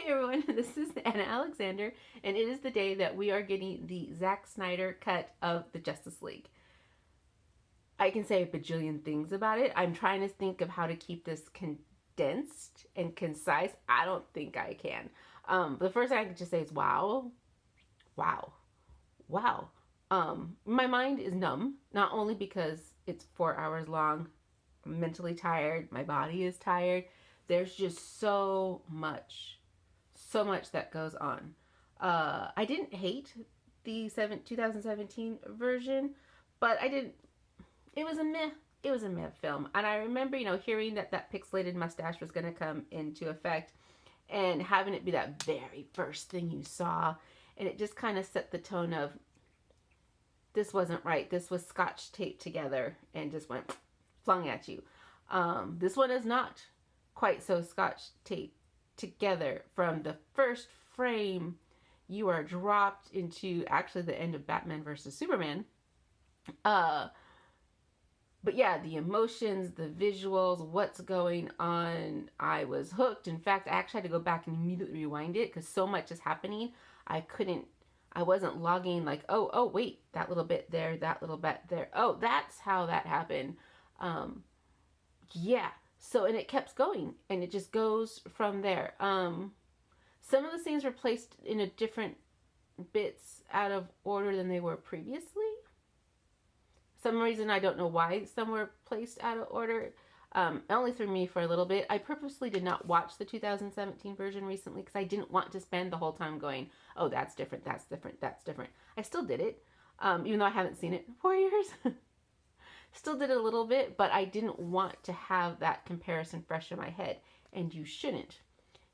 Hey everyone, this is Anna Alexander, and it is the day that we are getting the Zack Snyder cut of the Justice League. I can say a bajillion things about it. I'm trying to think of how to keep this condensed and concise. I don't think I can. The first thing I can just say is wow, wow, wow. My mind is numb, not only because it's 4 hours long, I'm mentally tired, my body is tired. There's just so much that goes on. I didn't hate the 2017 version, but I didn't. It was a meh. It was a meh film, and I remember, hearing that pixelated mustache was going to come into effect, and having it be that very first thing you saw, and it just kind of set the tone of this wasn't right. This was scotch taped together and just went flung at you. This one is not quite so scotch taped together. From the first frame, you are dropped into actually the end of Batman versus Superman. But yeah, the emotions, the visuals, what's going on, I was hooked. In fact, I actually had to go back and immediately rewind it because so much is happening. I wasn't logging like, oh, wait, that little bit there, that little bit there. Oh, that's how that happened. Yeah. So, and it kept going, and it just goes from there. Some of the scenes were placed in a different bits out of order than they were previously. Some reason I don't know why some were placed out of order. It only threw me for a little bit. I purposely did not watch the 2017 version recently because I didn't want to spend the whole time going, oh, that's different, that's different, that's different. I still did it, even though I haven't seen it in 4 years. Still did it a little bit, but I didn't want to have that comparison fresh in my head. And you shouldn't.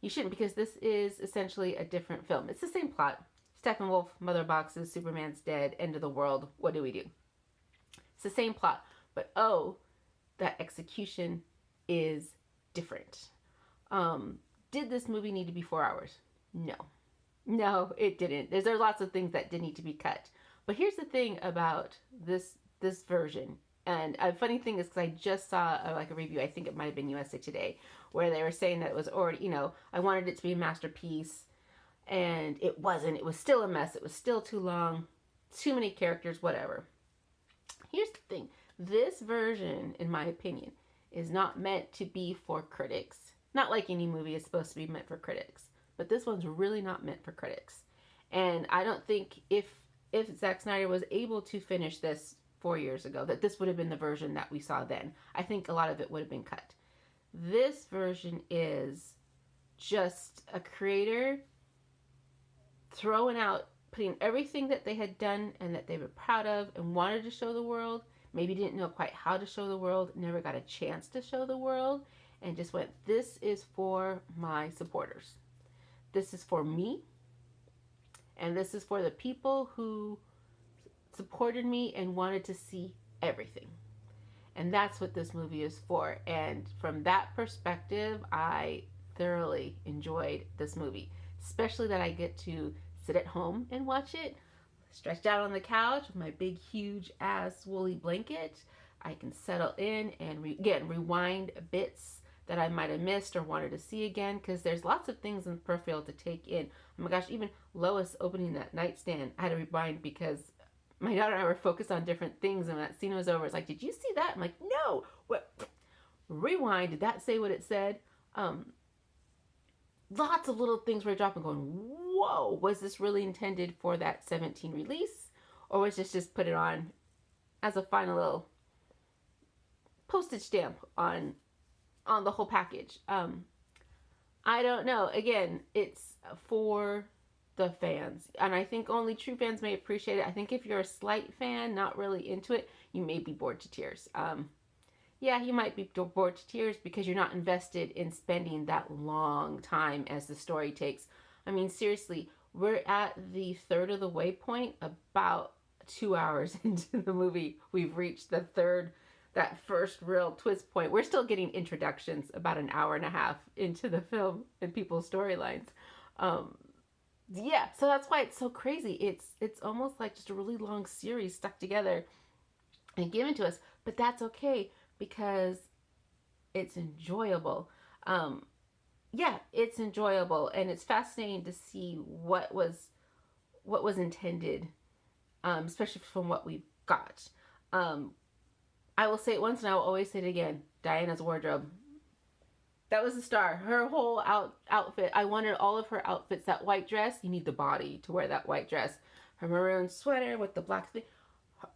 You shouldn't, because this is essentially a different film. It's the same plot. Steppenwolf, mother boxes, Superman's dead, end of the world. What do we do? It's the same plot, but that execution is different. Did this movie need to be 4 hours? No. No, it didn't. There's lots of things that did need to be cut. But here's the thing about this version. And a funny thing is, because I just saw a review, I think it might have been USA Today, where they were saying that it was already, I wanted it to be a masterpiece, and it wasn't. It was still a mess. It was still too long, too many characters, whatever. Here's the thing. This version, in my opinion, is not meant to be for critics. Not like any movie is supposed to be meant for critics, but this one's really not meant for critics. And I don't think if Zack Snyder was able to finish this 4 years ago, that this would have been the version that we saw then. I think a lot of it would have been cut. This version is just a creator throwing out, putting everything that they had done and that they were proud of and wanted to show the world, maybe didn't know quite how to show the world, never got a chance to show the world, and just went, this is for my supporters. This is for me, and this is for the people who supported me and wanted to see everything. And that's what this movie is for. And from that perspective, I thoroughly enjoyed this movie, especially that I get to sit at home and watch it, stretched out on the couch with my big, huge ass woolly blanket. I can settle in and rewind bits that I might have missed or wanted to see again, because there's lots of things in the peripheral to take in. Oh my gosh, even Lois opening that nightstand, I had to rewind because my daughter and I were focused on different things, and when that scene was over, it's like, did you see that? I'm like, no. What? Rewind. Did that say what it said? Lots of little things were dropping, going, whoa, was this really intended for that 17 release? Or was this just put it on as a final little postage stamp on the whole package? I don't know. Again, it's for the fans, and I think only true fans may appreciate it. I think if you're a slight fan, not really into it, you may be bored to tears. Yeah, you might be bored to tears because you're not invested in spending that long time as the story takes. I mean, seriously, we're at the third of the way point, about 2 hours into the movie. We've reached that first real twist point. We're still getting introductions about an hour and a half into the film and people's storylines. Yeah, so that's why it's so crazy. It's almost like just a really long series stuck together and given to us, but that's okay because it's enjoyable. yeah, it's enjoyable and it's fascinating to see what was intended, especially from what we've got. Um, I will say it once and I will always say it again. Diana's wardrobe. That was the star. Her whole outfit. I wanted all of her outfits. That white dress. You need the body to wear that white dress. Her maroon sweater with the black thing.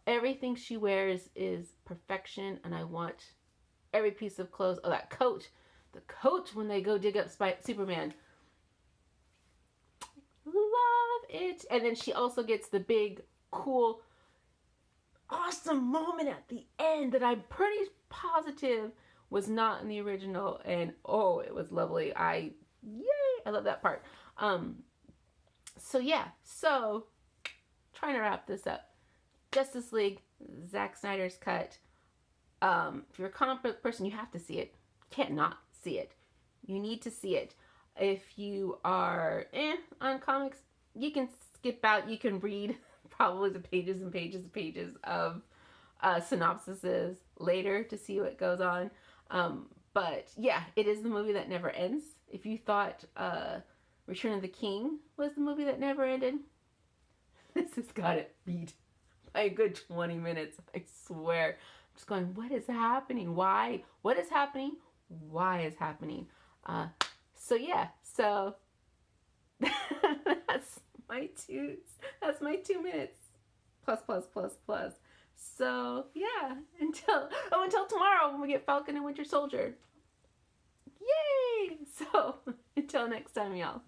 Everything she wears is perfection, and I want every piece of clothes. Oh, that coat. The coat when they go dig up Superman. Love it. And then she also gets the big, cool, awesome moment at the end that I'm pretty positive was not in the original, and oh, it was lovely. Yay, I love that part. So yeah, so trying to wrap this up. Justice League, Zack Snyder's cut. If you're a comic book person, you have to see it. You can't not see it. You need to see it. If you are on comics, you can skip out. You can read probably the pages and pages and pages of synopsises later to see what goes on. But yeah, it is the movie that never ends. If you thought Return of the King was the movie that never ended, this has got it beat by a good 20 minutes. I swear. I'm just going, what is happening? Why? What is happening? Why is happening? So yeah, so that's my 2 minutes. Plus. So yeah, until tomorrow when we get Falcon and Winter Soldier. Yay! So until next time, y'all.